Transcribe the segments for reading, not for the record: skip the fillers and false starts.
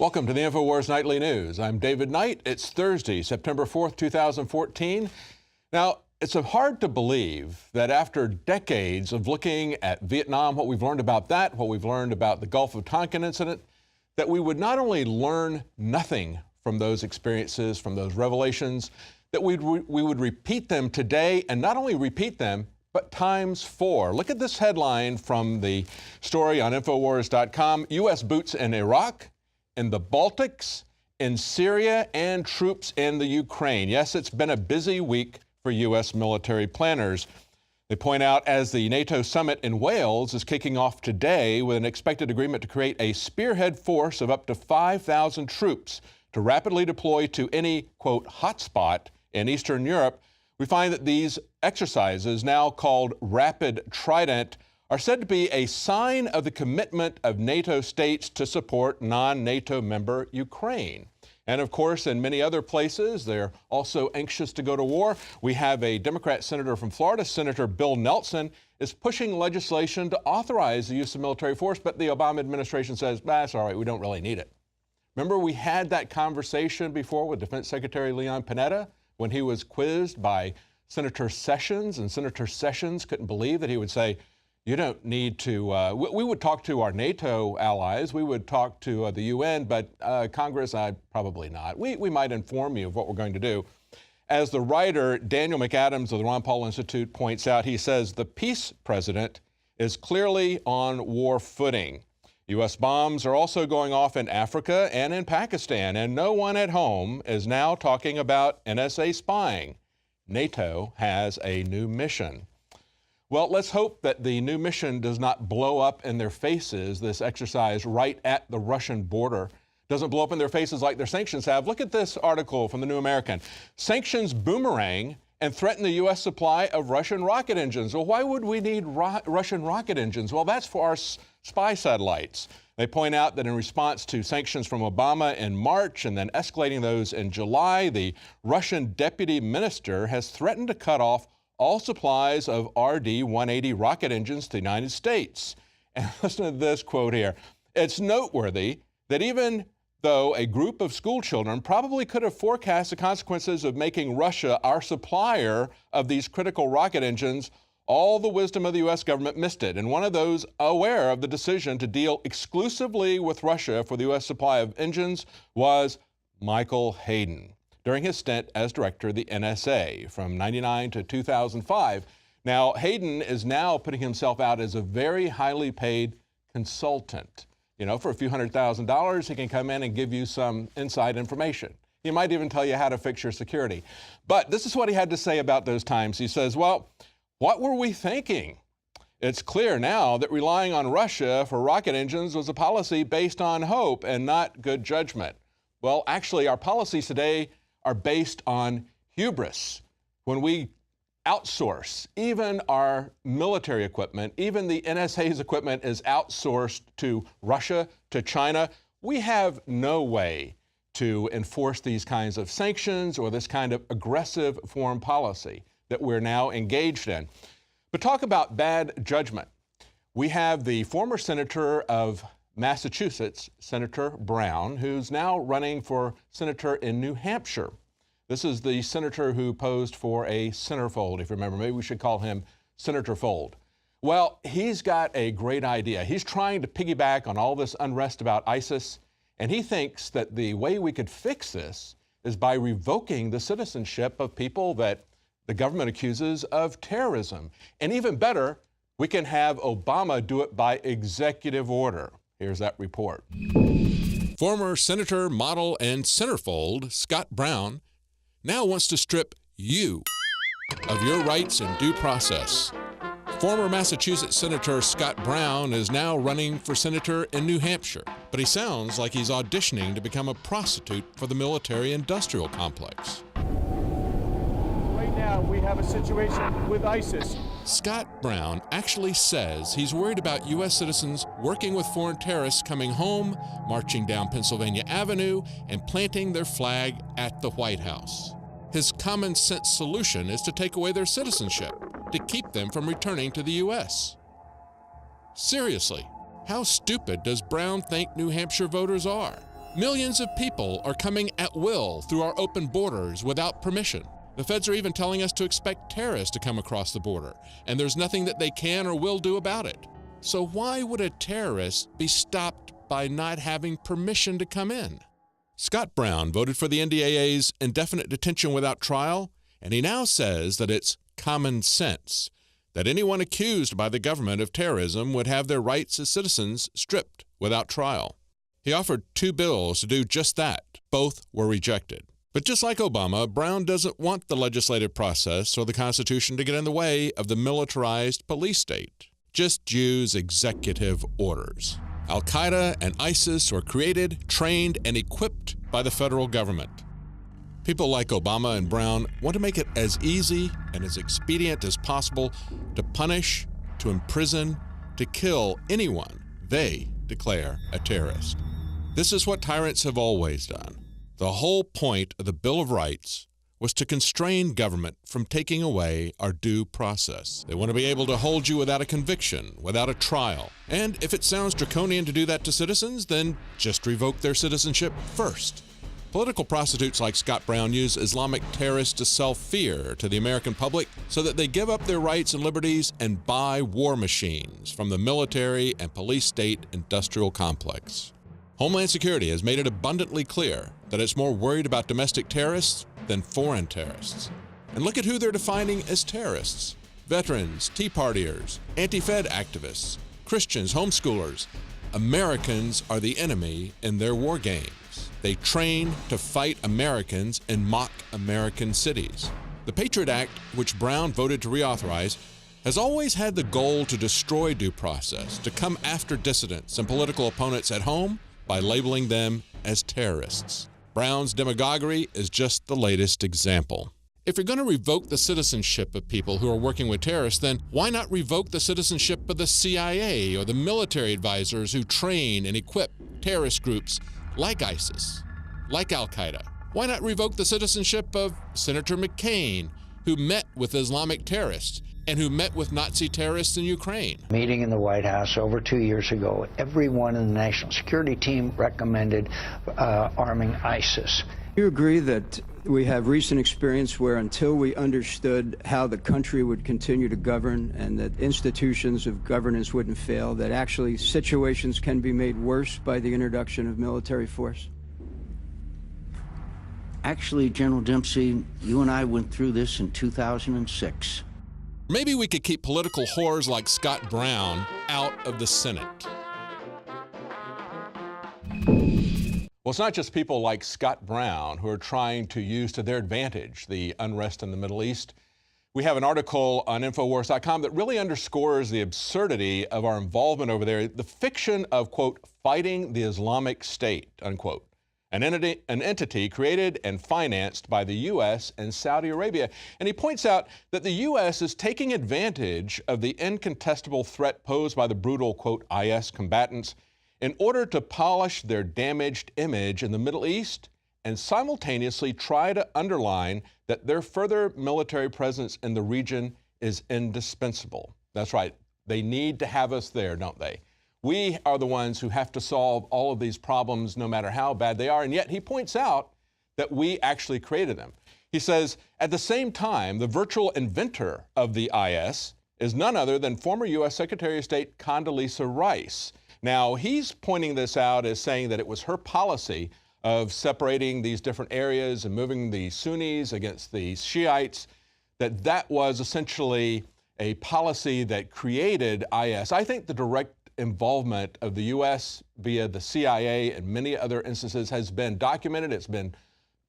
Welcome to the InfoWars Nightly News. I'm David Knight. It's Thursday, September 4th, 2014. Now, it's hard to believe that after decades of looking at Vietnam, what we've learned about that, what we've learned about the Gulf of Tonkin incident, that we would not only learn nothing from those experiences, from those revelations, that we would repeat them today, and not only repeat them, but times 4. Look at this headline from the story on NoWorldOrder.com. U.S. boots in Iraq, in the Baltics, in Syria, and troops in the Ukraine. Yes, it's been a busy week for U.S. military planners. They point out as the NATO summit in Wales is kicking off today with an expected agreement to create a spearhead force of up to 5,000 troops to rapidly deploy to any, quote, hotspot in Eastern Europe, we find that these exercises, now called Rapid Trident, are said to be a sign of the commitment of NATO states to support non-NATO member Ukraine. And of course, in many other places, they're also anxious to go to war. We have a Democrat senator from Florida, Senator Bill Nelson, is pushing legislation to authorize the use of military force, but the Obama administration says, that's all right, we don't really need it. Remember, we had that conversation before with Defense Secretary Leon Panetta when he was quizzed by Senator Sessions, and Senator Sessions couldn't believe that he would say, you don't need to, we would talk to our NATO allies, we would talk to the UN, but Congress, probably not. We might inform you of what we're going to do. As the writer Daniel McAdams of the Ron Paul Institute points out, he says the peace president is clearly on war footing. U.S. bombs are also going off in Africa and in Pakistan, and no one at home is now talking about NSA spying. NATO has a new mission. Well, let's hope that the new mission does not blow up in their faces, this exercise right at the Russian border. Doesn't blow up in their faces like their sanctions have. Look at this article from the New American. Sanctions boomerang and threaten the U.S. supply of Russian rocket engines. Well, why would we need Russian rocket engines? Well, that's for our spy satellites. They point out that in response to sanctions from Obama in March and then escalating those in July, the Russian deputy minister has threatened to cut off all supplies of RD-180 rocket engines to the United States. And listen to this quote here. It's noteworthy that even though a group of school children probably could have forecast the consequences of making Russia our supplier of these critical rocket engines, all the wisdom of the U.S. government missed it. And one of those aware of the decision to deal exclusively with Russia for the U.S. supply of engines was Michael Hayden during his stint as director of the NSA from 99 to 2005. Now, Hayden is now putting himself out as a very highly paid consultant. You know, for a few $100,000, he can come in and give you some inside information. He might even tell you how to fix your security. But this is what he had to say about those times. He says, well, what were we thinking? It's clear now that relying on Russia for rocket engines was a policy based on hope and not good judgment. Well, actually, our policies today are based on hubris. When we outsource even our military equipment, even the NSA's equipment is outsourced to Russia, to China, we have no way to enforce these kinds of sanctions or this kind of aggressive foreign policy that we're now engaged in. But talk about bad judgment. We have the former senator of Massachusetts, Senator Brown, who's now running for senator in New Hampshire. This is the senator who posed for a centerfold, if you remember. Maybe we should call him Senator Fold. Well, he's got a great idea. He's trying to piggyback on all this unrest about ISIS, and he thinks that the way we could fix this is by revoking the citizenship of people that the government accuses of terrorism. And even better, we can have Obama do it by executive order. Here's that report. Former senator, model, and centerfold Scott Brown now wants to strip you of your rights and due process. Former Massachusetts Senator Scott Brown is now running for senator in New Hampshire, but he sounds like he's auditioning to become a prostitute for the military-industrial complex. Right now, we have a situation with ISIS. Scott Brown actually says he's worried about U.S. citizens working with foreign terrorists coming home, marching down Pennsylvania Avenue, and planting their flag at the White House. His common sense solution is to take away their citizenship, to keep them from returning to the U.S. Seriously, how stupid does Brown think New Hampshire voters are? Millions of people are coming at will through our open borders without permission. The feds are even telling us to expect terrorists to come across the border, and there's nothing that they can or will do about it. So why would a terrorist be stopped by not having permission to come in? Scott Brown voted for the NDAA's indefinite detention without trial, and he now says that it's common sense that anyone accused by the government of terrorism would have their rights as citizens stripped without trial. He offered 2 bills to do just that. Both were rejected. But just like Obama, Brown doesn't want the legislative process or the Constitution to get in the way of the militarized police state. Just use executive orders. Al-Qaeda and ISIS were created, trained, and equipped by the federal government. People like Obama and Brown want to make it as easy and as expedient as possible to punish, to imprison, to kill anyone they declare a terrorist. This is what tyrants have always done. The whole point of the Bill of Rights was to constrain government from taking away our due process. They want to be able to hold you without a conviction, without a trial. And if it sounds draconian to do that to citizens, then just revoke their citizenship first. Political prostitutes like Scott Brown use Islamic terrorists to sell fear to the American public so that they give up their rights and liberties and buy war machines from the military and police state industrial complex. Homeland Security has made it abundantly clear that it's more worried about domestic terrorists than foreign terrorists. And look at who they're defining as terrorists: veterans, Tea Partiers, anti-Fed activists, Christians, homeschoolers. Americans are the enemy in their war games. They train to fight Americans and mock American cities. The Patriot Act, which Brown voted to reauthorize, has always had the goal to destroy due process, to come after dissidents and political opponents at home by labeling them as terrorists. Brown's demagoguery is just the latest example. If you're going to revoke the citizenship of people who are working with terrorists, then why not revoke the citizenship of the CIA or the military advisors who train and equip terrorist groups like ISIS, like Al-Qaeda? Why not revoke the citizenship of Senator McCain, who met with Islamic terrorists and who met with Nazi terrorists in Ukraine? Meeting in the White House over 2 years ago, everyone in the national security team recommended arming ISIS. You agree that we have recent experience where until we understood how the country would continue to govern and that institutions of governance wouldn't fail, that actually situations can be made worse by the introduction of military force? Actually, General Dempsey, you and I went through this in 2006. Maybe we could keep political whores like Scott Brown out of the Senate. Well, it's not just people like Scott Brown who are trying to use to their advantage the unrest in the Middle East. We have an article on Infowars.com that really underscores the absurdity of our involvement over there, the fiction of, quote, fighting the Islamic State, unquote. An entity created and financed by the U.S. and Saudi Arabia. And he points out that the U.S. is taking advantage of the incontestable threat posed by the brutal, quote, IS combatants in order to polish their damaged image in the Middle East and simultaneously try to underline that their further military presence in the region is indispensable. That's right. They need to have us there, don't they? We are the ones who have to solve all of these problems no matter how bad they are, and yet he points out that we actually created them. He says, at the same time, the virtual inventor of the IS is none other than former U.S. Secretary of State Condoleezza Rice. Now, he's pointing this out as saying that it was her policy of separating these different areas and moving the Sunnis against the Shiites, that was essentially a policy that created IS. I think the direct involvement of the U.S. via the CIA and many other instances has been documented. It's been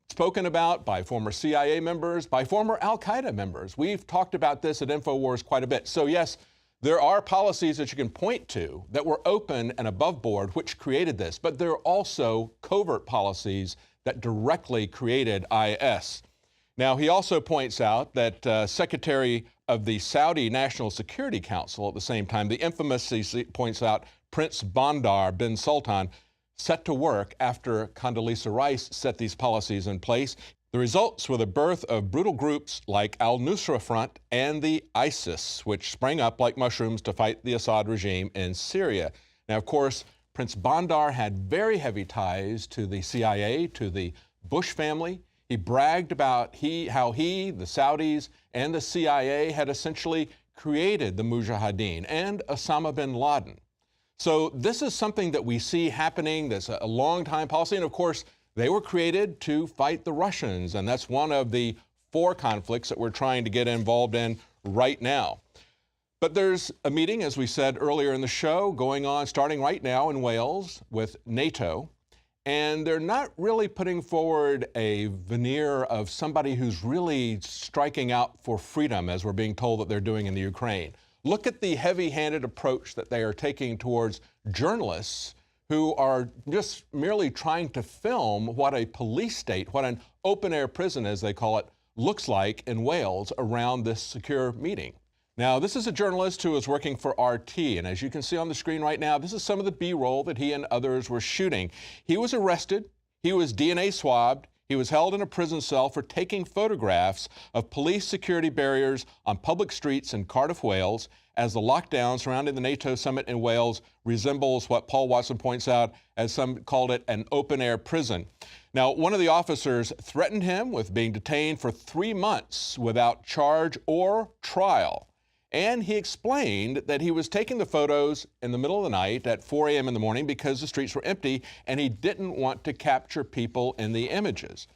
spoken about by former CIA members, by former Al-Qaeda members. We've talked about this at InfoWars quite a bit. So yes, there are policies that you can point to that were open and above board which created this, but there are also covert policies that directly created IS. Now, he also points out that Secretary of the Saudi National Security Council at the same time, the infamous, he points out, Prince Bandar bin Sultan, set to work after Condoleezza Rice set these policies in place. The results were the birth of brutal groups like Al-Nusra Front and the ISIS, which sprang up like mushrooms to fight the Assad regime in Syria. Now, of course, Prince Bandar had very heavy ties to the CIA, to the Bush family. He bragged about how he, the Saudis, and the CIA had essentially created the Mujahideen and Osama bin Laden. So this is something that we see happening. That's a long-time policy. And of course, they were created to fight the Russians. And that's one of the 4 conflicts that we're trying to get involved in right now. But there's a meeting, as we said earlier in the show, going on starting right now in Wales with NATO. And they're not really putting forward a veneer of somebody who's really striking out for freedom, as we're being told that they're doing in the Ukraine. Look at the heavy-handed approach that they are taking towards journalists who are just merely trying to film what a police state, what an open-air prison, as they call it, looks like in Wales around this secure meeting. Now, this is a journalist who is working for RT, and as you can see on the screen right now, this is some of the B-roll that he and others were shooting. He was arrested, he was DNA swabbed, he was held in a prison cell for taking photographs of police security barriers on public streets in Cardiff, Wales, as the lockdown surrounding the NATO summit in Wales resembles what Paul Watson points out, as some called it, an open-air prison. Now, one of the officers threatened him with being detained for 3 months without charge or trial. And he explained that he was taking the photos in the middle of the night at 4 a.m. in the morning because the streets were empty and he didn't want to capture people in the images.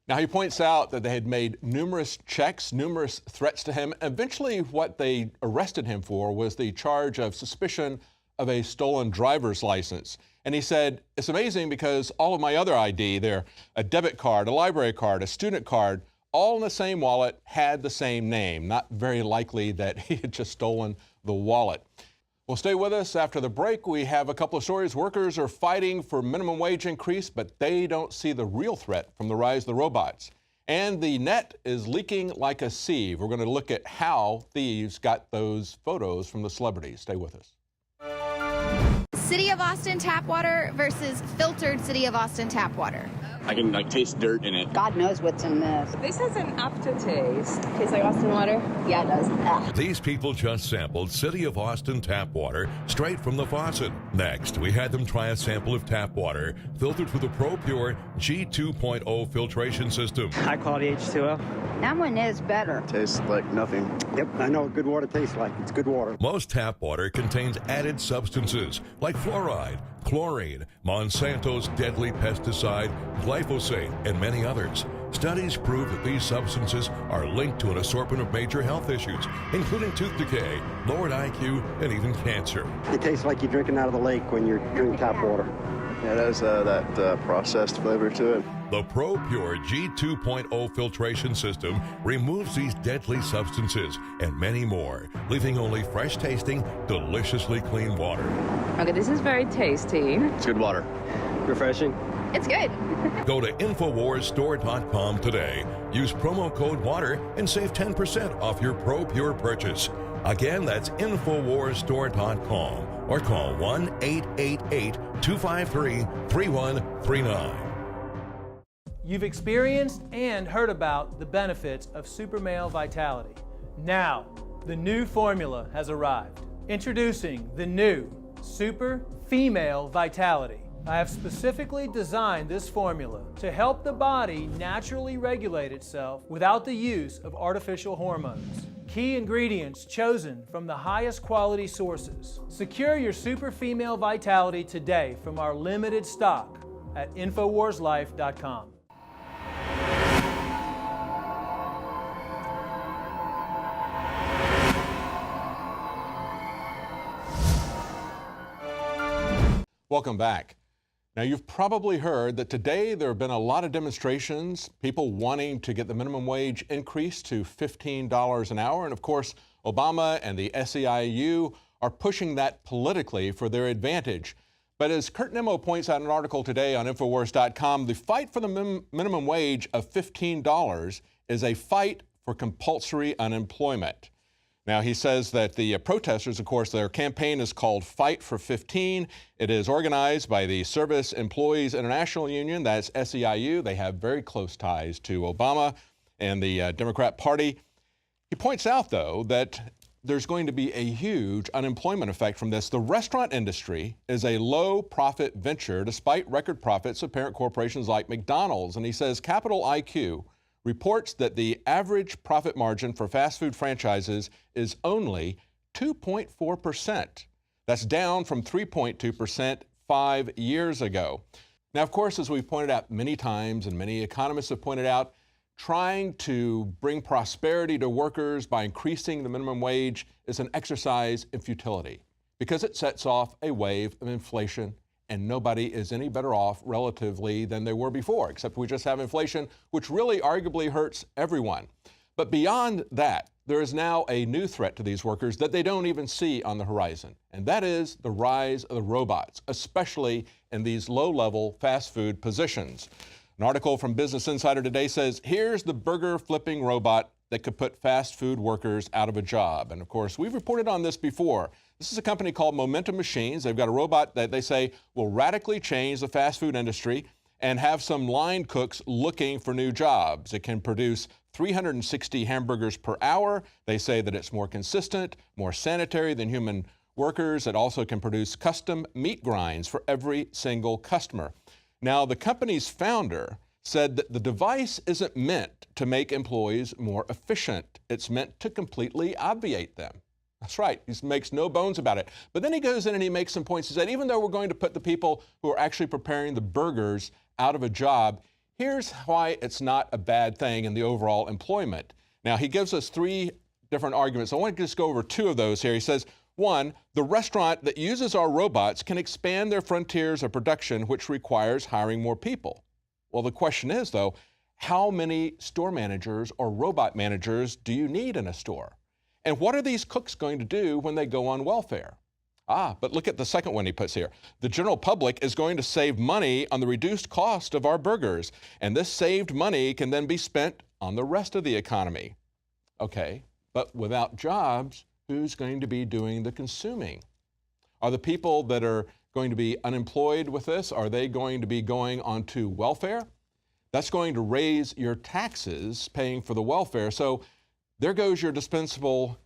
Now, he points out that they had made numerous checks, numerous threats to him. Eventually, what they arrested him for was the charge of suspicion of a stolen driver's license. And he said, it's amazing because all of my other ID there, a debit card, a library card, a student card, all in the same wallet, had the same name. Not very likely that he had just stolen the wallet. Well, stay with us. After the break, we have a couple of stories. Workers are fighting for minimum wage increase, but they don't see the real threat from the rise of the robots. And the net is leaking like a sieve. We're going to look at how thieves got those photos from the celebrities. Stay with us. City of Austin tap water versus filtered City of Austin tap water. I can taste dirt in it. God knows what's in this. This has an aftertaste. Tastes like Austin water? Yeah, it does. Ugh. These people just sampled City of Austin tap water straight from the faucet. Next, we had them try a sample of tap water filtered through the ProPure G2.0 filtration system. High quality H2O. That one is better. Tastes like nothing. Yep, I know what good water tastes like. It's good water. Most tap water contains added substances like fluoride, chlorine, Monsanto's deadly pesticide, glyphosate, and many others. Studies prove that these substances are linked to an assortment of major health issues, including tooth decay, lowered IQ, and even cancer. It tastes like you're drinking out of the lake when you're drinking tap water. Yeah, it has that processed flavor to it. The ProPure G2.0 filtration system removes these deadly substances and many more, leaving only fresh-tasting, deliciously clean water. Okay, this is very tasty. It's good water. Refreshing. It's good. Go to InfoWarsStore.com today. Use promo code WATER and save 10% off your ProPure purchase. Again, that's InfoWarsStore.com or call 1-888-253-3139. You've experienced and heard about the benefits of Super Male Vitality. Now, the new formula has arrived. Introducing the new Super Female Vitality. I have specifically designed this formula to help the body naturally regulate itself without the use of artificial hormones. Key ingredients chosen from the highest quality sources. Secure your Super Female Vitality today from our limited stock at InfoWarsLife.com. Welcome back. Now, you've probably heard that today there have been a lot of demonstrations, people wanting to get the minimum wage increased to $15 an hour. And of course, Obama and the SEIU are pushing that politically for their advantage. But as Kurt Nimmo points out in an article today on Infowars.com, the fight for the minimum wage of $15 is a fight for compulsory unemployment. Now, he says that the protesters, of course, their campaign is called Fight for 15. It is organized by the Service Employees International Union, that's SEIU. They have very close ties to Obama and the Democrat Party. He points out, though, that there's going to be a huge unemployment effect from this. The restaurant industry is a low-profit venture despite record profits of parent corporations like McDonald's. And he says Capital IQ reports that the average profit margin for fast food franchises is only 2.4%. That's down from 3.2% 5 years ago. Now, of course, as we've pointed out many times and many economists have pointed out, trying to bring prosperity to workers by increasing the minimum wage is an exercise in futility because it sets off a wave of inflation, and nobody is any better off relatively than they were before, except we just have inflation, which really arguably hurts everyone. But beyond that, there is now a new threat to these workers that they don't even see on the horizon, and that is the rise of the robots, especially in these low-level fast food positions. An article from Business Insider today says, here's the burger flipping robot that could put fast food workers out of a job. And of course, we've reported on this before. This is a company called Momentum Machines. They've got a robot that they say will radically change the fast food industry and have some line cooks looking for new jobs. It can produce 360 hamburgers per hour. They say that it's more consistent, more sanitary than human workers. It also can produce custom meat grinds for every single customer. Now, the company's founder said that the device isn't meant to make employees more efficient. It's meant to completely obviate them. That's right. He makes no bones about it. But then he goes in and he makes some points. He said, even though we're going to put the people who are actually preparing the burgers out of a job, here's why it's not a bad thing in the overall employment. Now, he gives us three different arguments. I want to just go over two of those here. He says, one, the restaurant that uses our robots can expand their frontiers of production, which requires hiring more people. Well, the question is, though, how many store managers or robot managers do you need in a store? And what are these cooks going to do when they go on welfare? But look at the second one he puts here. The general public is going to save money on the reduced cost of our burgers, and this saved money can then be spent on the rest of the economy. Okay, but without jobs, who's going to be doing the consuming? Are the people that are going to be unemployed with this, are they going to be going onto welfare? That's going to raise your taxes paying for the welfare. So there goes your disposable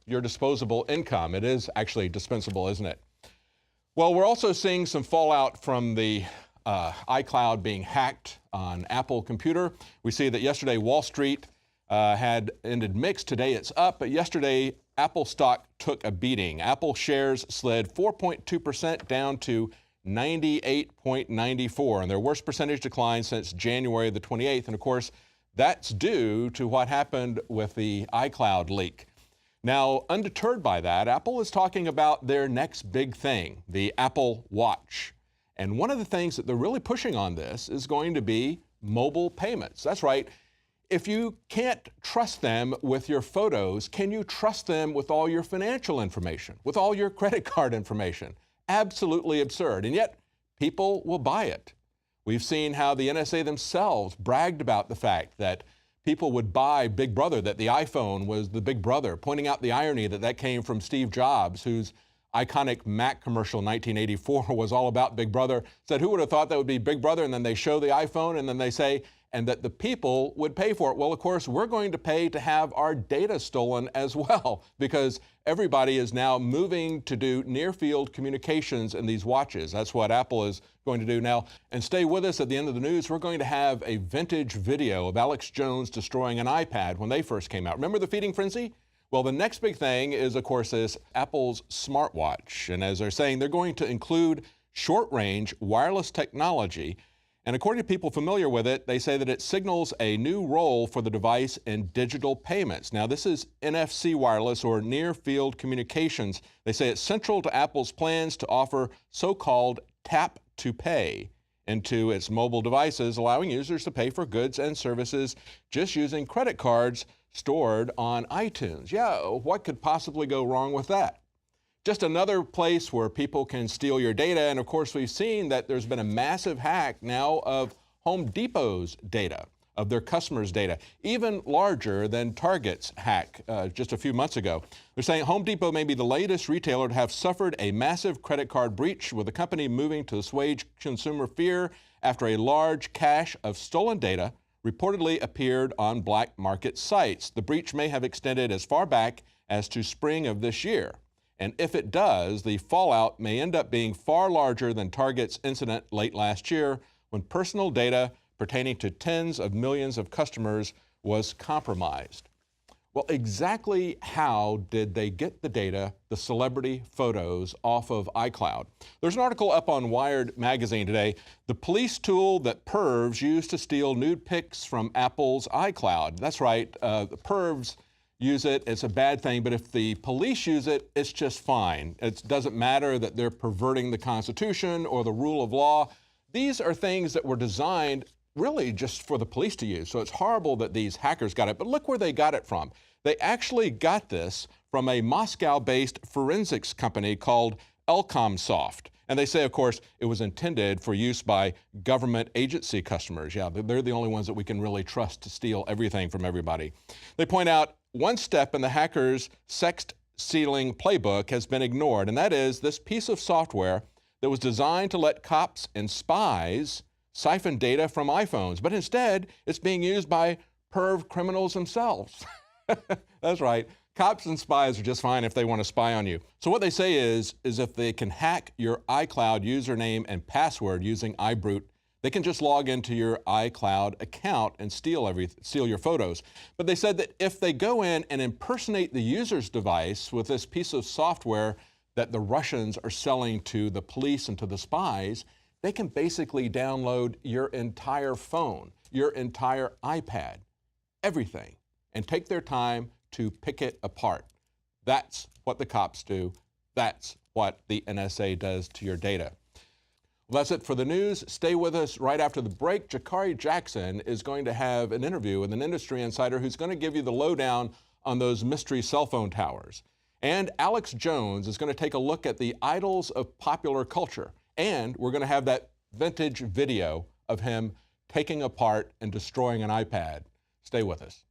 income. It is actually dispensable, isn't it? Well, we're also seeing some fallout from the iCloud being hacked on Apple computer. We see that yesterday Wall Street had ended mixed. Today it's up, but yesterday Apple stock took a beating. Apple shares slid 4.2% down to 98.94, and their worst percentage decline since January the 28th. And of course, that's due to what happened with the iCloud leak. Now, undeterred by that, Apple is talking about their next big thing, the Apple Watch. And one of the things that they're really pushing on this is going to be mobile payments. That's right. If you can't trust them with your photos, can you trust them with all your financial information, with all your credit card information? Absolutely absurd. And yet, people will buy it. We've seen how the NSA themselves bragged about the fact that people would buy Big Brother, that the iPhone was the Big Brother, pointing out the irony that that came from Steve Jobs, whose iconic Mac commercial in 1984 was all about Big Brother. Said, who would have thought that would be Big Brother? And then they show the iPhone and then they say, and that the people would pay for it. Well, of course, we're going to pay to have our data stolen as well, because everybody is now moving to do near-field communications in these watches. That's what Apple is going to do now. And stay with us at the end of the news. We're going to have a vintage video of Alex Jones destroying an iPad when they first came out. Remember the feeding frenzy? Well, the next big thing is, of course, this Apple's smartwatch. And as they're saying, they're going to include short-range wireless technology. And according to people familiar with it, they say that it signals a new role for the device in digital payments. Now, this is NFC wireless or near-field communications. They say it's central to Apple's plans to offer so-called tap to pay into its mobile devices, allowing users to pay for goods and services just using credit cards stored on iTunes. Yeah, what could possibly go wrong with that? Just another place where people can steal your data. And of course, we've seen that there's been a massive hack now of Home Depot's data, of their customers' data, even larger than Target's hack just a few months ago. They're saying Home Depot may be the latest retailer to have suffered a massive credit card breach, with the company moving to assuage consumer fear after a large cache of stolen data reportedly appeared on black market sites. The breach may have extended as far back as to spring of this year. And if it does, the fallout may end up being far larger than Target's incident late last year, when personal data pertaining to tens of millions of customers was compromised. Well, exactly how did they get the data, the celebrity photos, off of iCloud? There's an article up on Wired magazine today, the police tool that pervs use to steal nude pics from Apple's iCloud. That's right, the pervs use it, it's a bad thing, but if the police use it, it's just fine. It doesn't matter that they're perverting the Constitution or the rule of law. These are things that were designed really just for the police to use. So it's horrible that these hackers got it, but look where they got it from. They actually got this from a Moscow-based forensics company called Elcomsoft. And they say, of course, it was intended for use by government agency customers. Yeah, they're the only ones that we can really trust to steal everything from everybody. They point out one step in the hackers' sex-stealing playbook has been ignored, and that is this piece of software that was designed to let cops and spies siphon data from iPhones, but instead it's being used by perv criminals themselves. That's right. Cops and spies are just fine if they want to spy on you. So what they say is if they can hack your iCloud username and password using iBrute, they can just log into your iCloud account and steal your photos. But they said that if they go in and impersonate the user's device with this piece of software that the Russians are selling to the police and to the spies, they can basically download your entire phone, your entire iPad, everything, and take their time to pick it apart. That's what the cops do. That's what the NSA does to your data. Well, that's it for the news. Stay with us right after the break. Jakari Jackson is going to have an interview with an industry insider who's going to give you the lowdown on those mystery cell phone towers. And Alex Jones is going to take a look at the idols of popular culture. And we're going to have that vintage video of him taking apart and destroying an iPad. Stay with us.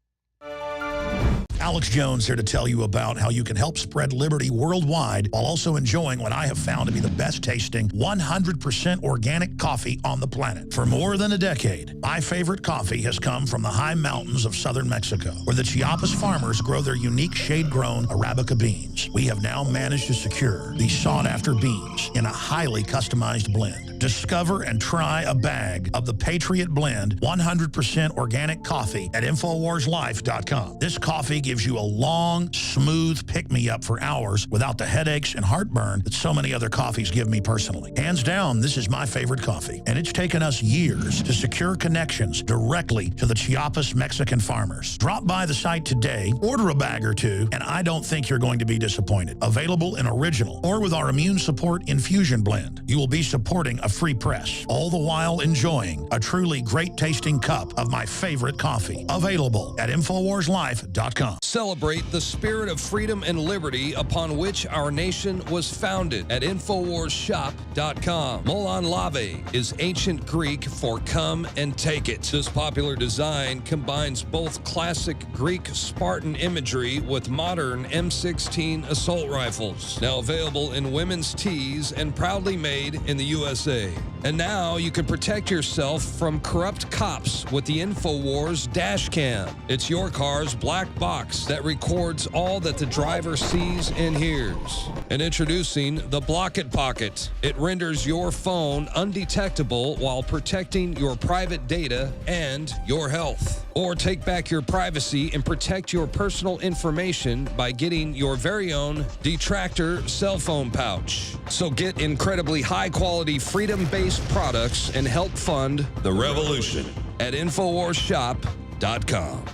Alex Jones here to tell you about how you can help spread liberty worldwide while also enjoying what I have found to be the best tasting 100% organic coffee on the planet. For more than a decade, my favorite coffee has come from the high mountains of southern Mexico, where the Chiapas farmers grow their unique shade-grown Arabica beans. We have now managed to secure these sought-after beans in a highly customized blend. Discover and try a bag of the Patriot Blend 100% organic coffee at InfoWarsLife.com. This coffee gives you a long, smooth pick-me-up for hours without the headaches and heartburn that so many other coffees give me personally. Hands down, this is my favorite coffee, and it's taken us years to secure connections directly to the Chiapas Mexican farmers. Drop by the site today, order a bag or two, and I don't think you're going to be disappointed. Available in original or with our immune support infusion blend. You will be supporting a free press, all the while enjoying a truly great-tasting cup of my favorite coffee. Available at InfoWarsLife.com. Celebrate the spirit of freedom and liberty upon which our nation was founded at InfoWarsShop.com. Molon Lave is ancient Greek for come and take it. This popular design combines both classic Greek Spartan imagery with modern M16 assault rifles. Now available in women's tees and proudly made in the USA. And now you can protect yourself from corrupt cops with the InfoWars dash cam. It's your car's black box that records all that the driver sees and hears. And introducing the Block It Pocket. It renders your phone undetectable while protecting your private data and your health. Or take back your privacy and protect your personal information by getting your very own Detractor cell phone pouch. So get incredibly high-quality, freedom-based products and help fund the revolution at InfoWarsShop.com.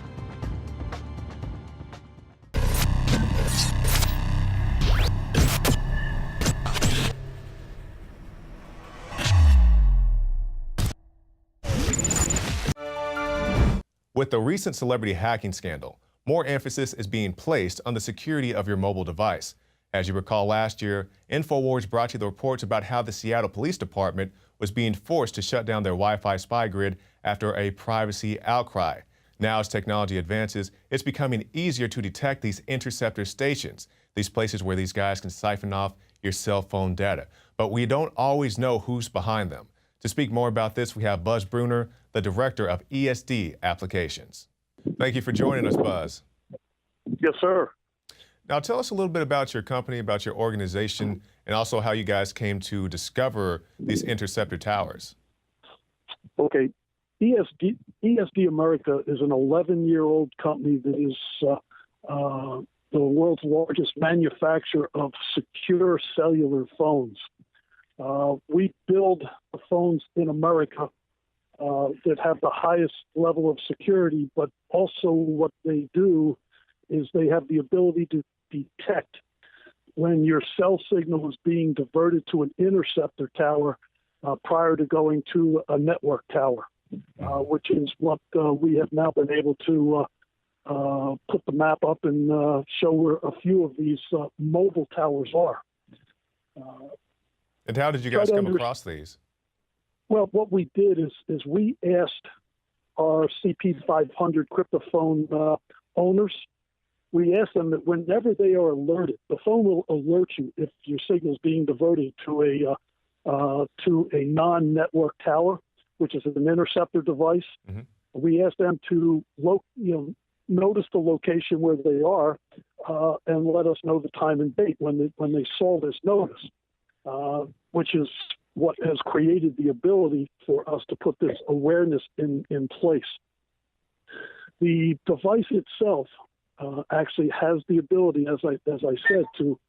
With the recent celebrity hacking scandal, more emphasis is being placed on the security of your mobile device. As you recall last year, InfoWars brought you the reports about how the Seattle Police Department was being forced to shut down their Wi-Fi spy grid after a privacy outcry. Now, as technology advances, it's becoming easier to detect these interceptor stations, these places where these guys can siphon off your cell phone data. But we don't always know who's behind them. To speak more about this, we have Buzz Bruner, the Director of ESD Applications. Thank you for joining us, Buzz. Yes, sir. Now tell us a little bit about your company, about your organization, and also how you guys came to discover these interceptor towers. Okay. ESD America is an 11-year-old company that is the world's largest manufacturer of secure cellular phones. We build the phones in America that have the highest level of security, but also what they do is they have the ability to detect when your cell signal is being diverted to an interceptor tower prior to going to a network tower, which is what we have now been able to put the map up and show where a few of these mobile towers are. And how did you guys come across these? Well, what we did is we asked our CP500 cryptophone owners, we asked them that whenever they are alerted, the phone will alert you if your signal is being diverted to a non-network tower, which is an interceptor device. Mm-hmm. We asked them to notice the location where they are and let us know the time and date when they saw this notice, which is what has created the ability for us to put this awareness in place. The device itself actually has the ability, as I said, to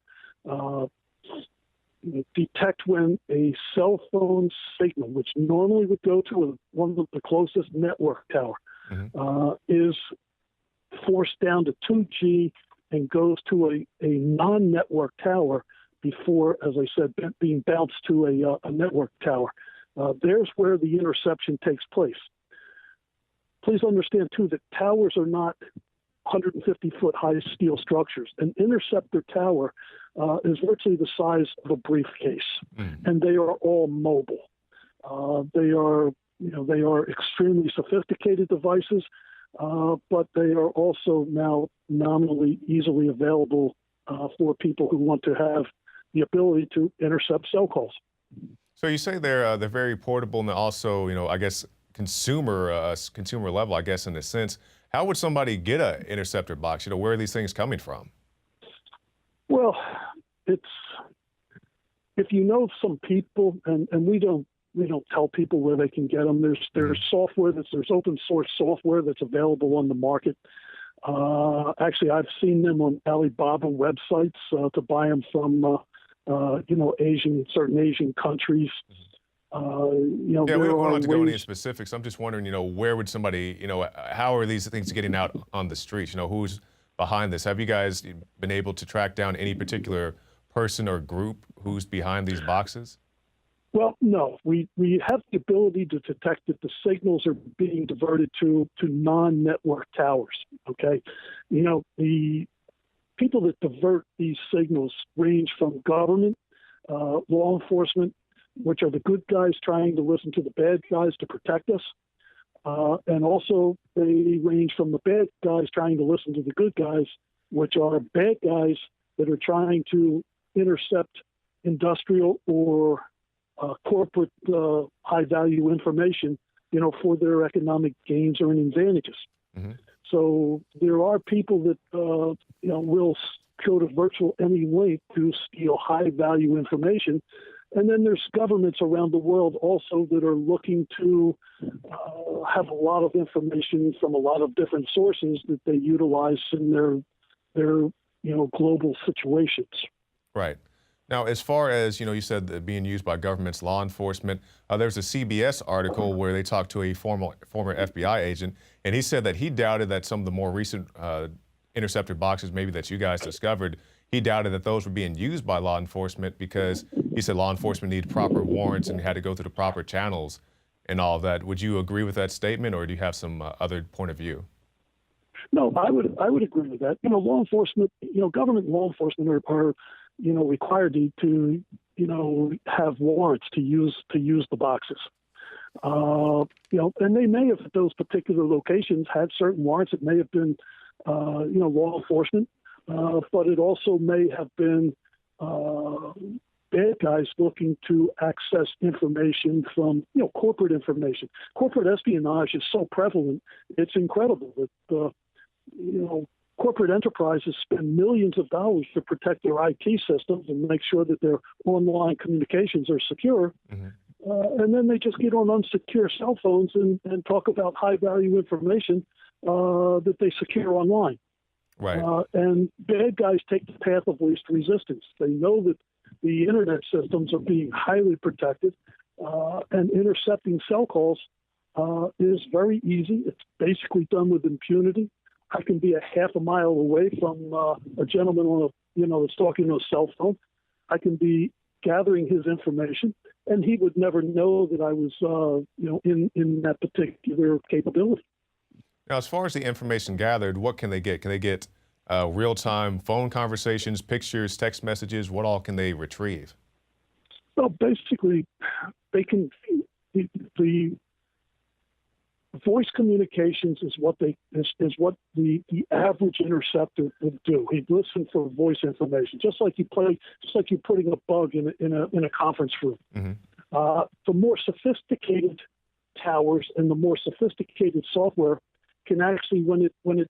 detect when a cell phone signal, which normally would go to one of the closest network tower, mm-hmm. Is forced down to 2G and goes to a non-network tower before, as I said, being bounced to a network tower. There's where the interception takes place. Please understand, too, that towers are not 150-foot high steel structures. An interceptor tower is virtually the size of a briefcase, and they are all mobile. They are extremely sophisticated devices, but they are also now nominally easily available for people who want to have the ability to intercept cell calls. So you say they're very portable and also, I guess, consumer level, I guess, in a sense. How would somebody get an interceptor box? Where are these things coming from? Well, if you know some people, and we don't tell people where they can get them. There's software there's open source software that's available on the market. Actually, I've seen them on Alibaba websites to buy them from certain Asian countries. We don't have to go into any specifics. I'm just wondering, where would somebody, how are these things getting out on the streets? Who's behind this? Have you guys been able to track down any particular person or group who's behind these boxes? Well, no. We have the ability to detect that the signals are being diverted to non-network towers, okay? The people that divert these signals range from government, law enforcement, which are the good guys trying to listen to the bad guys to protect us. And also they range from the bad guys trying to listen to the good guys, which are bad guys that are trying to intercept industrial or corporate high-value information, for their economic gains or advantages. Mm-hmm. So there are people that, will go to virtual any length to steal high-value information. And then there's governments around the world also that are looking to have a lot of information from a lot of different sources that they utilize in their global situations. Right. Now, as far as, you said that being used by governments, law enforcement, there's a CBS article where they talked to a former FBI agent, and he said that he doubted that some of the more recent interceptor boxes maybe that you guys discovered, he doubted that those were being used by law enforcement because he said law enforcement needed proper warrants and had to go through the proper channels and all of that. Would you agree with that statement, or do you have some other point of view? No, I would agree with that. Law enforcement, government law enforcement are required to have warrants to use the boxes. And they may have, at those particular locations, had certain warrants. It may have been, law enforcement, but it also may have been bad guys looking to access information from, corporate information. Corporate espionage is so prevalent; it's incredible that corporate enterprises spend millions of dollars to protect their IT systems and make sure that their online communications are secure. And then they just get on unsecure cell phones and talk about high-value information that they secure online. Right. And bad guys take the path of least resistance. They know that the internet systems are being highly protected, and intercepting cell calls is very easy. It's basically done with impunity. I can be a half a mile away from a gentleman on that's talking on a cell phone. I can be gathering his information, and he would never know that I was, in that particular capability. Now, as far as the information gathered, what can they get? Can they get real-time phone conversations, pictures, text messages? What all can they retrieve? Well, basically, they can. The voice communications is what the average interceptor would do. He'd listen for voice information, just like you're putting a bug in a conference room. The more sophisticated towers and the more sophisticated software can actually, when it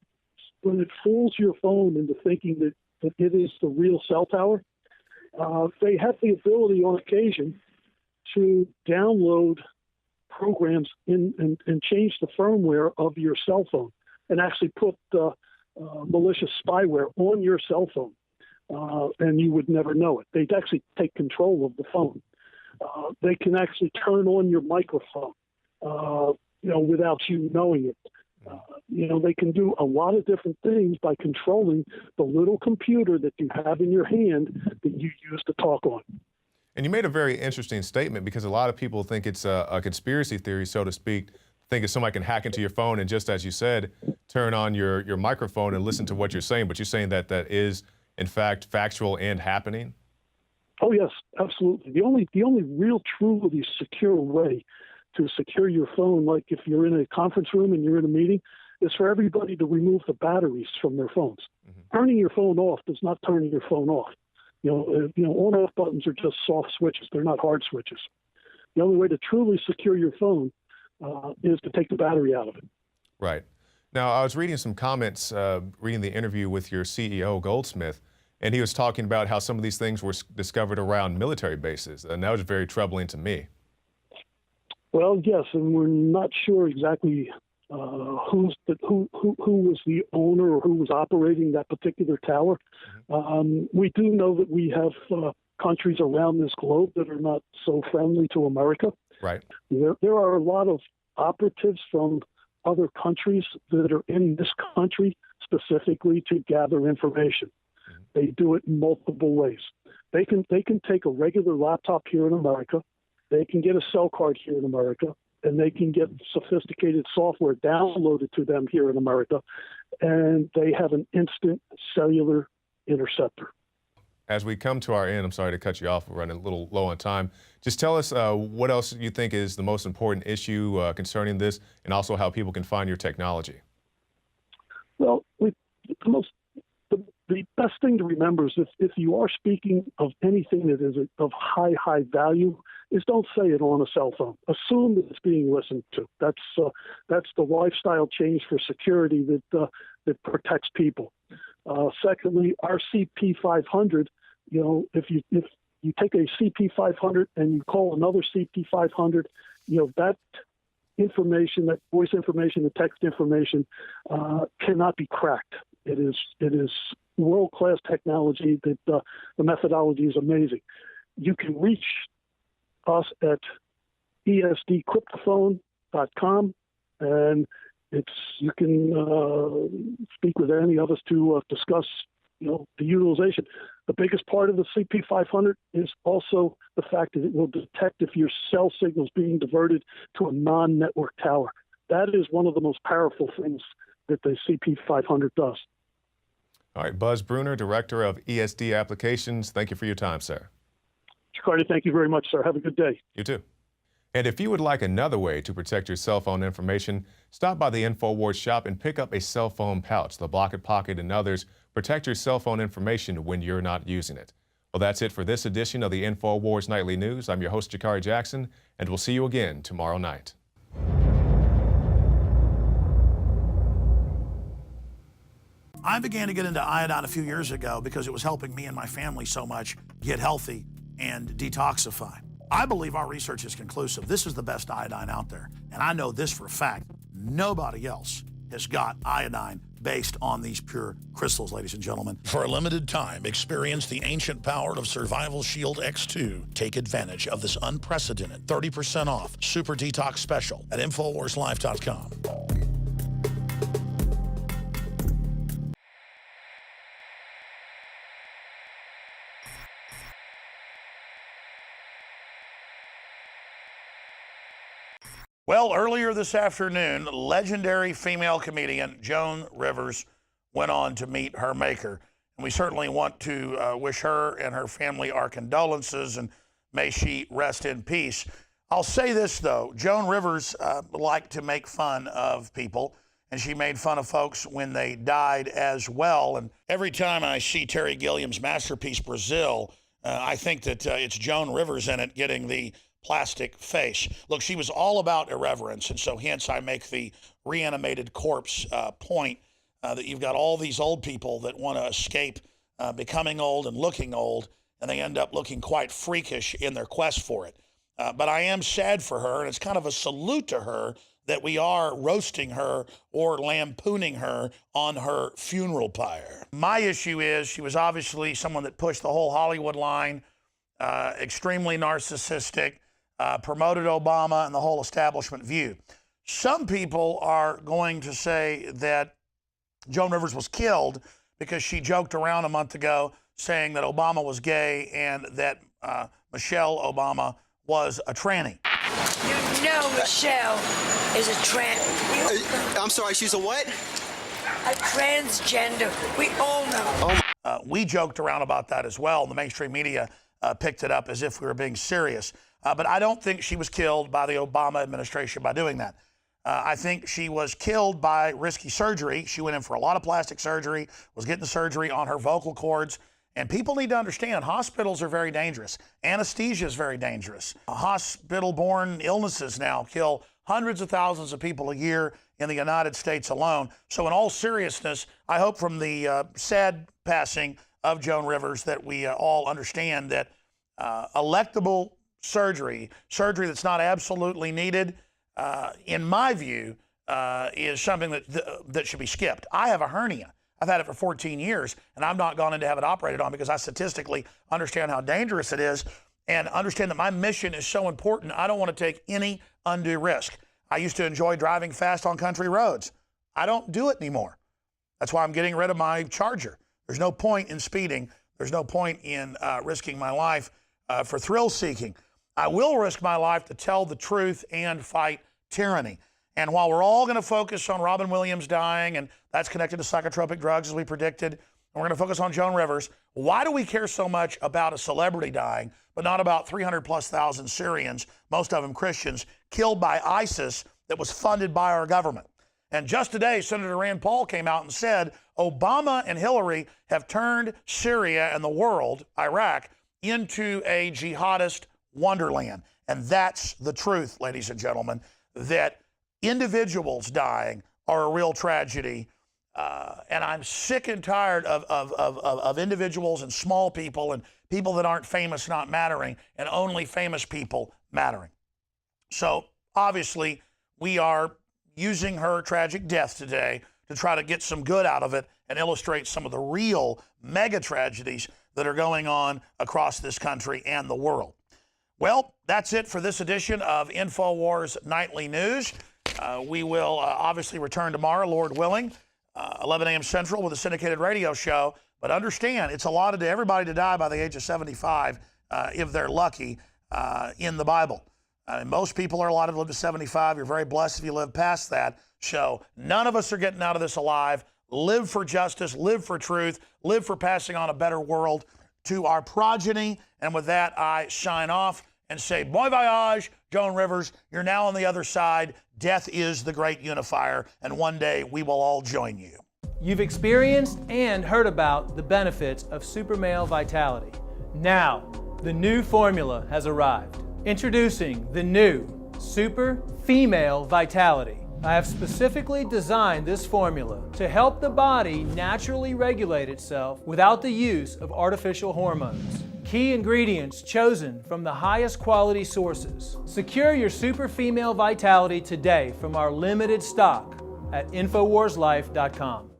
fools your phone into thinking that it is the real cell tower, they have the ability on occasion to download programs and change the firmware of your cell phone and actually put malicious spyware on your cell phone, and you would never know it. They'd actually take control of the phone. They can actually turn on your microphone, without you knowing it. They can do a lot of different things by controlling the little computer that you have in your hand that you use to talk on. And you made a very interesting statement, because a lot of people think it's a conspiracy theory, so to speak, think that somebody can hack into your phone and, just as you said, turn on your microphone and listen to what you're saying. But you're saying that is, in fact, factual and happening? Oh, yes, absolutely. The only real, truly secure way to secure your phone, like if you're in a conference room and you're in a meeting, is for everybody to remove the batteries from their phones. Turning your phone off does not turn your phone off. On-off buttons are just soft switches. They're not hard switches. The only way to truly secure your phone is to take the battery out of it. Right. Now, I was reading some comments, reading the interview with your CEO, Goldsmith, and he was talking about how some of these things were discovered around military bases, and that was very troubling to me. Well, yes, and we're not sure exactly who was the owner or who was operating that particular tower. We do know that we have countries around this globe that are not so friendly to America. Right. There are a lot of operatives from other countries that are in this country specifically to gather information. They do it in multiple ways. They can take a regular laptop here in America. They can get a cell card here in America, and they can get sophisticated software downloaded to them here in America, and they have an instant cellular interceptor. As we come to our end, I'm sorry to cut you off, we're running a little low on time. Just tell us what else you think is the most important issue concerning this, and also how people can find your technology. Well, the best thing to remember is if you are speaking of anything that is of high value, is don't say it on a cell phone. Assume that it's being listened to. That's the lifestyle change for security that protects people. Secondly, our CP500, if you take a CP500 and you call another CP500, that information, that voice information, the text information, cannot be cracked. It is world-class technology. That the methodology is amazing. You can reach us at esdcryptophone.com, and you can speak with any of us to discuss the utilization. The biggest part of the CP500 is also the fact that it will detect if your cell signal is being diverted to a non-network tower. That is one of the most powerful things that the CP500 does. All right, Buzz Bruner, Director of ESD Applications, thank you for your time, sir. Carter, thank you very much, sir. Have a good day. You too. And if you would like another way to protect your cell phone information, stop by the InfoWars shop and pick up a cell phone pouch. The Block It Pocket and others protect your cell phone information when you're not using it. Well, that's it for this edition of the InfoWars Nightly News. I'm your host, Jakari Jackson, and we'll see you again tomorrow night. I began to get into iodine a few years ago because it was helping me and my family so much get healthy and detoxify. I believe our research is conclusive. This is the best iodine out there. And I know this for a fact. Nobody else has got iodine based on these pure crystals, ladies and gentlemen. For a limited time, experience the ancient power of Survival Shield X2. Take advantage of this unprecedented 30% off Super Detox Special at InfoWarsLife.com. Well, earlier this afternoon, legendary female comedian Joan Rivers went on to meet her maker. And we certainly want to wish her and her family our condolences, and may she rest in peace. I'll say this, though. Joan Rivers liked to make fun of people, and she made fun of folks when they died as well. And every time I see Terry Gilliam's masterpiece, Brazil, I think that it's Joan Rivers in it getting the plastic face. Look, she was all about irreverence, and so hence I make the reanimated corpse point that you've got all these old people that want to escape becoming old and looking old, and they end up looking quite freakish in their quest for it. But I am sad for her, and it's kind of a salute to her that we are roasting her or lampooning her on her funeral pyre. My issue is she was obviously someone that pushed the whole Hollywood line, extremely narcissistic, promoted Obama and the whole establishment view. Some people are going to say that Joan Rivers was killed because she joked around a month ago saying that Obama was gay and that Michelle Obama was a tranny. You know Michelle is a I'm sorry, she's a what? A transgender. We all know. We joked around about that as well. The mainstream media picked it up as if we were being serious. But I don't think she was killed by the Obama administration by doing that. I think she was killed by risky surgery. She went in for a lot of plastic surgery, was getting surgery on her vocal cords. And people need to understand hospitals are very dangerous. Anesthesia is very dangerous. Hospital-borne illnesses now kill hundreds of thousands of people a year in the United States alone. So in all seriousness, I hope from the sad passing of Joan Rivers that we all understand that electable surgery that's not absolutely needed, in my view, is something that should be skipped. I have a hernia. I've had it for 14 years, and I've not gone in to have it operated on because I statistically understand how dangerous it is and understand that my mission is so important. I don't want to take any undue risk. I used to enjoy driving fast on country roads. I don't do it anymore. That's why I'm getting rid of my Charger. There's no point in speeding. There's no point in risking my life for thrill seeking. I will risk my life to tell the truth and fight tyranny. And while we're all going to focus on Robin Williams dying, and that's connected to psychotropic drugs as we predicted, and we're going to focus on Joan Rivers, why do we care so much about a celebrity dying, but not about 300,000+ Syrians, most of them Christians, killed by ISIS that was funded by our government? And just today, Senator Rand Paul came out and said Obama and Hillary have turned Syria and the world, Iraq, into a jihadist wonderland. And that's the truth, ladies and gentlemen, that individuals dying are a real tragedy. And I'm sick and tired of individuals and small people and people that aren't famous not mattering and only famous people mattering. So obviously we are using her tragic death today to try to get some good out of it and illustrate some of the real mega tragedies that are going on across this country and the world. Well, that's it for this edition of InfoWars Nightly News. We will obviously return tomorrow, Lord willing, 11 a.m. Central with a syndicated radio show. But understand, it's allotted to everybody to die by the age of 75 if they're lucky in the Bible. Most people are allotted to live to 75. You're very blessed if you live past that. So none of us are getting out of this alive. Live for justice, live for truth, live for passing on a better world to our progeny. And with that, I sign off and say, bon voyage, Joan Rivers. You're now on the other side. Death is the great unifier, and one day we will all join you. You've experienced and heard about the benefits of super male vitality. Now, the new formula has arrived. Introducing the new Super Female Vitality. I have specifically designed this formula to help the body naturally regulate itself without the use of artificial hormones. Key ingredients chosen from the highest quality sources. Secure your super female vitality today from our limited stock at InfoWarsLife.com.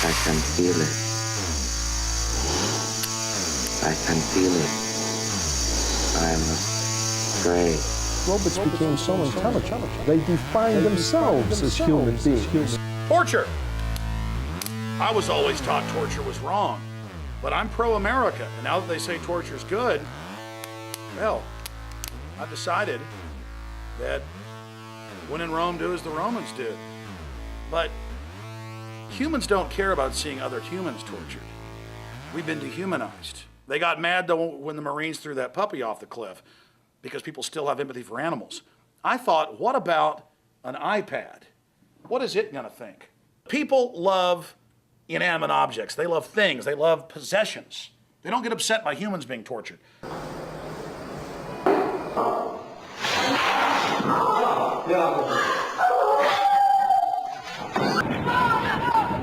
I can feel it. I can feel it. I'm afraid. Robots became so intelligent, they defined themselves as human beings. Torture! I was always taught torture was wrong, but I'm pro-America, and now that they say torture's good, well, I've decided that when in Rome, do as the Romans did. But humans don't care about seeing other humans tortured. We've been dehumanized. They got mad though when the Marines threw that puppy off the cliff because people still have empathy for animals. I thought, what about an iPad? What is it gonna think? People love inanimate objects. They love things. They love possessions. They don't get upset by humans being tortured.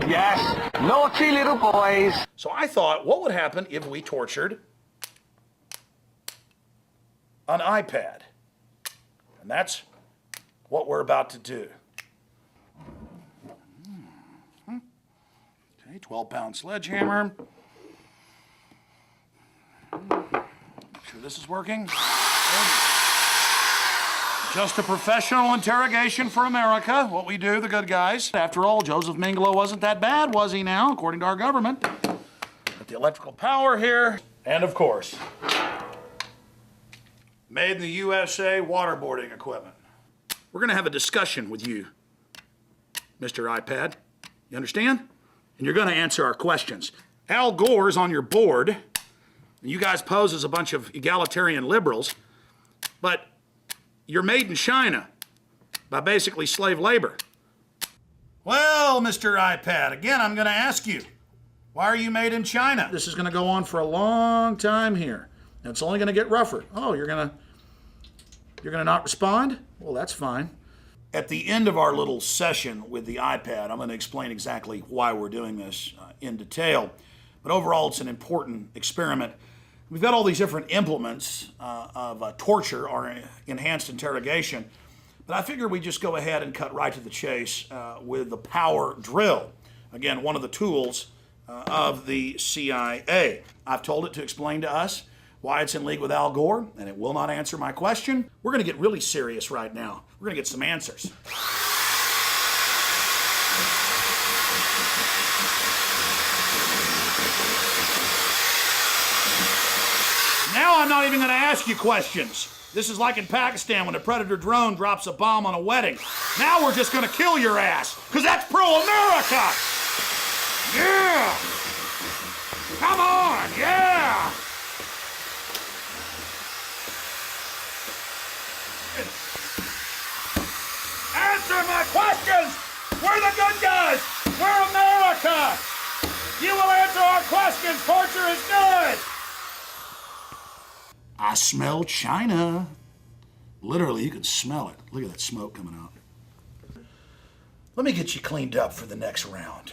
Yes, naughty little boys. So I thought, what would happen if we tortured an iPad? And that's what we're about to do. Okay, 12-pound sledgehammer. Make sure this is working. Just a professional interrogation for America, what we do, the good guys. After all, Joseph Mengele wasn't that bad, was he now, according to our government? Got the electrical power here. And of course, made in the USA waterboarding equipment. We're gonna have a discussion with you, Mr. iPad. You understand? And you're gonna answer our questions. Al Gore's on your board, and you guys pose as a bunch of egalitarian liberals, but you're made in China by basically slave labor. Well, Mr. iPad, again, I'm gonna ask you, why are you made in China? This is gonna go on for a long time here, and it's only gonna get rougher. Oh, you're gonna not respond? Well, that's fine. At the end of our little session with the iPad, I'm gonna explain exactly why we're doing this in detail. But overall, it's an important experiment. We've got all these different implements of torture or enhanced interrogation, but I figure we just go ahead and cut right to the chase with the power drill. Again, one of the tools of the CIA. I've told it to explain to us why it's in league with Al Gore, and it will not answer my question. We're gonna get really serious right now. We're gonna get some answers. Now I'm not even gonna ask you questions. This is like in Pakistan when a Predator drone drops a bomb on a wedding. Now we're just gonna kill your ass, because that's pro-America! Yeah! Come on, yeah! Answer my questions! We're the good guys! We're America! You will answer our questions! Torture is good! I smell China. Literally, you can smell it. Look at that smoke coming out. Let me get you cleaned up for the next round.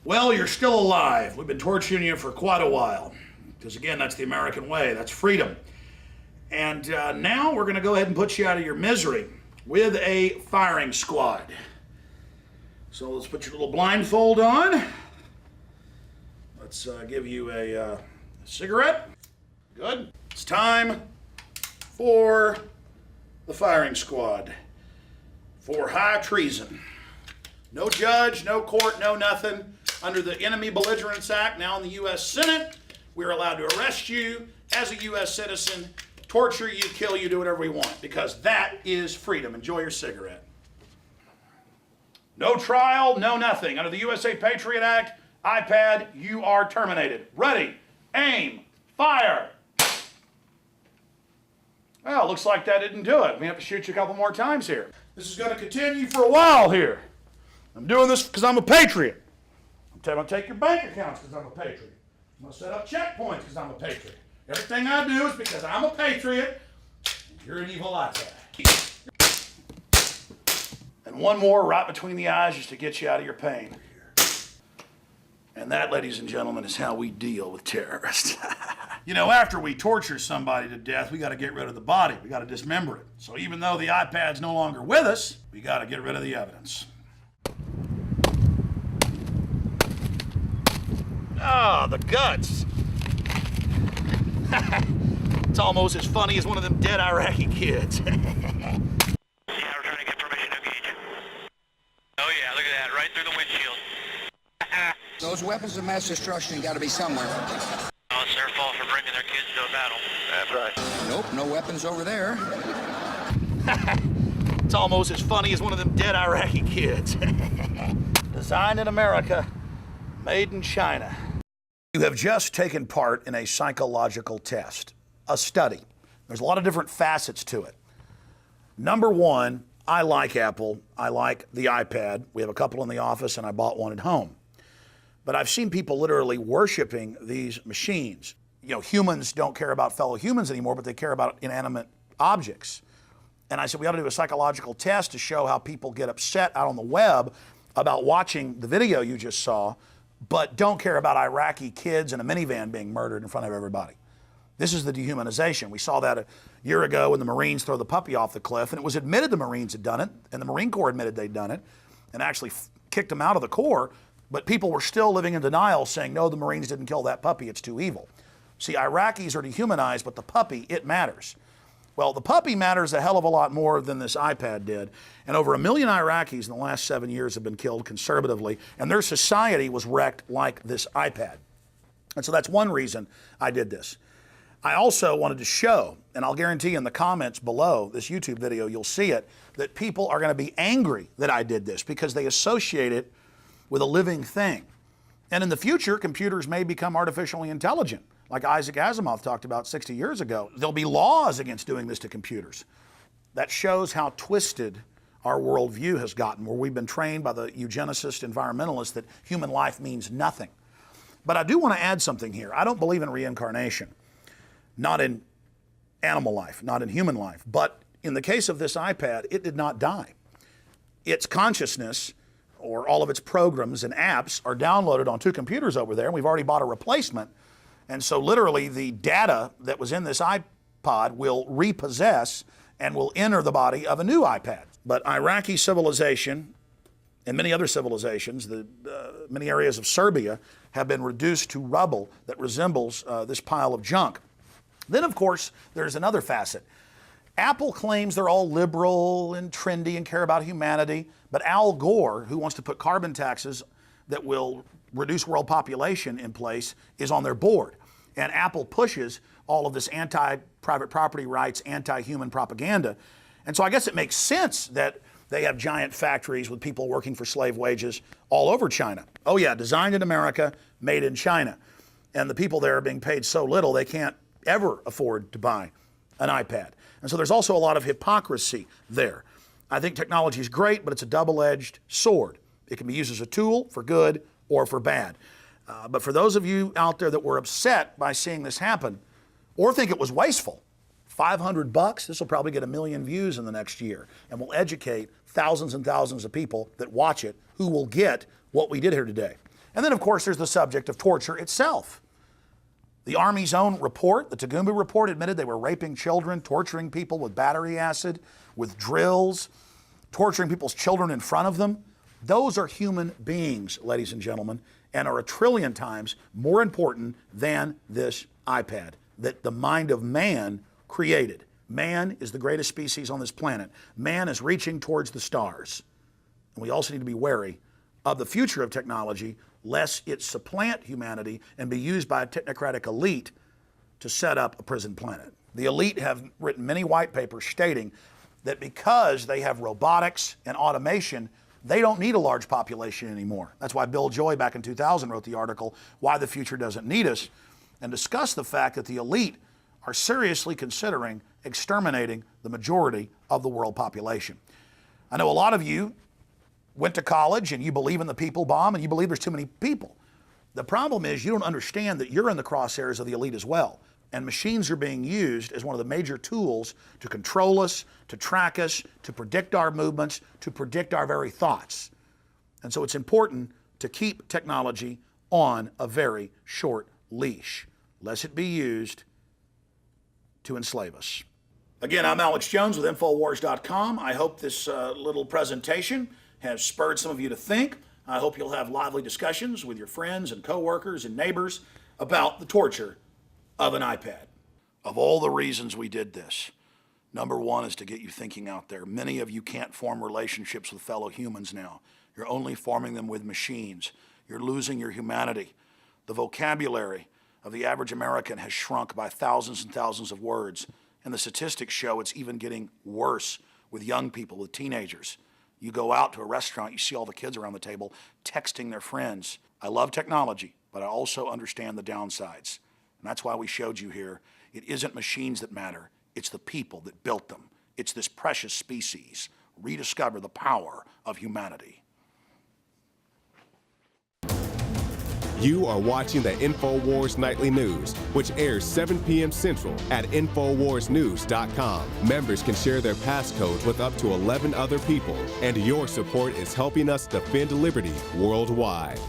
Well, you're still alive. We've been torturing you for quite a while. Because again, that's the American way. That's freedom. And now we're going to go ahead and put you out of your misery with a firing squad. So let's put your little blindfold on. Let's give you a cigarette. Good. It's time for the firing squad for high treason. No judge, no court, no nothing. Under the Enemy Belligerence Act, now in the U.S. Senate, we're allowed to arrest you as a U.S. citizen, torture you, kill you, do whatever we want, because that is freedom. Enjoy your cigarette. No trial, no nothing. Under the USA Patriot Act, iPad, you are terminated. Ready, aim, fire. Well, looks like that didn't do it. We have to shoot you a couple more times here. This is going to continue for a while here. I'm doing this because I'm a patriot. I'm going to take your bank accounts because I'm a patriot. I'm going to set up checkpoints because I'm a patriot. Everything I do is because I'm a patriot. You're an evil iPad. And one more right between the eyes just to get you out of your pain. And that, ladies and gentlemen, is how we deal with terrorists. You know, after we torture somebody to death, we got to get rid of the body. We got to dismember it. So even though the iPad's no longer with us, we got to get rid of the evidence. Ah, the guts. It's almost as funny as one of them dead Iraqi kids. Yeah, we're trying to get permission to engage. Oh yeah, look at that, right through the windshield. Those weapons of mass destruction got to be somewhere. Oh, it's their fault for bringing their kids to a battle. That's right. Nope, no weapons over there. It's almost as funny as one of them dead Iraqi kids. Designed in America, made in China. You have just taken part in a psychological test, a study. There's a lot of different facets to it. Number one, I like Apple. I like the iPad. We have a couple in the office, and I bought one at home. But I've seen people literally worshiping these machines. You know, humans don't care about fellow humans anymore, but they care about inanimate objects. And I said, we ought to do a psychological test to show how people get upset out on the web about watching the video you just saw, but don't care about Iraqi kids in a minivan being murdered in front of everybody. This is the dehumanization. We saw that a year ago when the Marines throw the puppy off the cliff, and it was admitted the Marines had done it, and the Marine Corps admitted they'd done it, and actually kicked them out of the Corps. But people were still living in denial, saying, no, the Marines didn't kill that puppy, it's too evil. See, Iraqis are dehumanized, but the puppy, it matters. Well, the puppy matters a hell of a lot more than this iPad did. And over 1 million Iraqis in the last 7 years have been killed conservatively, and their society was wrecked like this iPad. And so that's one reason I did this. I also wanted to show, and I'll guarantee in the comments below this YouTube video, you'll see it, that people are going to be angry that I did this because they associate it with a living thing. And in the future, computers may become artificially intelligent, like Isaac Asimov talked about 60 years ago. There'll be laws against doing this to computers. That shows how twisted our worldview has gotten, where we've been trained by the eugenicist environmentalists that human life means nothing. But I do want to add something here. I don't believe in reincarnation, not in animal life, not in human life. But in the case of this iPad, it did not die. Its consciousness, or all of its programs and apps, are downloaded on 2 computers over there, and we've already bought a replacement. And so literally the data that was in this iPod will repossess and will enter the body of a new iPad. But Iraqi civilization and many other civilizations, many areas of Serbia, have been reduced to rubble that resembles this pile of junk. Then, of course, there's another facet. Apple claims they're all liberal and trendy and care about humanity, but Al Gore, who wants to put carbon taxes that will reduce world population in place, is on their board. And Apple pushes all of this anti-private property rights, anti-human propaganda. And so I guess it makes sense that they have giant factories with people working for slave wages all over China. Oh yeah, designed in America, made in China. And the people there are being paid so little they can't ever afford to buy an iPad. And so there's also a lot of hypocrisy there. I think technology is great, but it's a double-edged sword. It can be used as a tool for good or for bad. But for those of you out there that were upset by seeing this happen, or think it was wasteful, $500, this will probably get 1 million views in the next year, and will educate thousands and thousands of people that watch it who will get what we did here today. And then, of course, there's the subject of torture itself. The Army's own report, the Tagumba report, admitted they were raping children, torturing people with battery acid, with drills, torturing people's children in front of them. Those are human beings, ladies and gentlemen, and are 1 trillion times more important than this iPad that the mind of man created. Man is the greatest species on this planet. Man is reaching towards the stars. And we also need to be wary of the future of technology, lest it supplant humanity and be used by a technocratic elite to set up a prison planet. The elite have written many white papers stating that because they have robotics and automation, They don't need a large population anymore. That's why Bill Joy back in 2000 wrote the article, Why the Future Doesn't Need Us, and discussed the fact that the elite are seriously considering exterminating the majority of the world population. I know a lot of you went to college and you believe in the people bomb and you believe there's too many people. The problem is you don't understand that you're in the crosshairs of the elite as well. And machines are being used as one of the major tools to control us, to track us, to predict our movements, to predict our very thoughts. And so it's important to keep technology on a very short leash, lest it be used to enslave us. Again, I'm Alex Jones with Infowars.com. I hope this little presentation has spurred some of you to think. I hope you'll have lively discussions with your friends and coworkers and neighbors about the torture of an iPad. Of all the reasons we did this, number one is to get you thinking out there. Many of you can't form relationships with fellow humans now. You're only forming them with machines. You're losing your humanity. The vocabulary of the average American has shrunk by thousands and thousands of words, and the statistics show it's even getting worse with young people, with teenagers. You go out to a restaurant, you see all the kids around the table texting their friends. I love technology, but I also understand the downsides. And that's why we showed you here, it isn't machines that matter, it's the people that built them. It's this precious species. Rediscover the power of humanity. You are watching the InfoWars Nightly News, which airs 7 p.m. Central at InfoWarsNews.com. Members can share their passcodes with up to 11 other people, and your support is helping us defend liberty worldwide.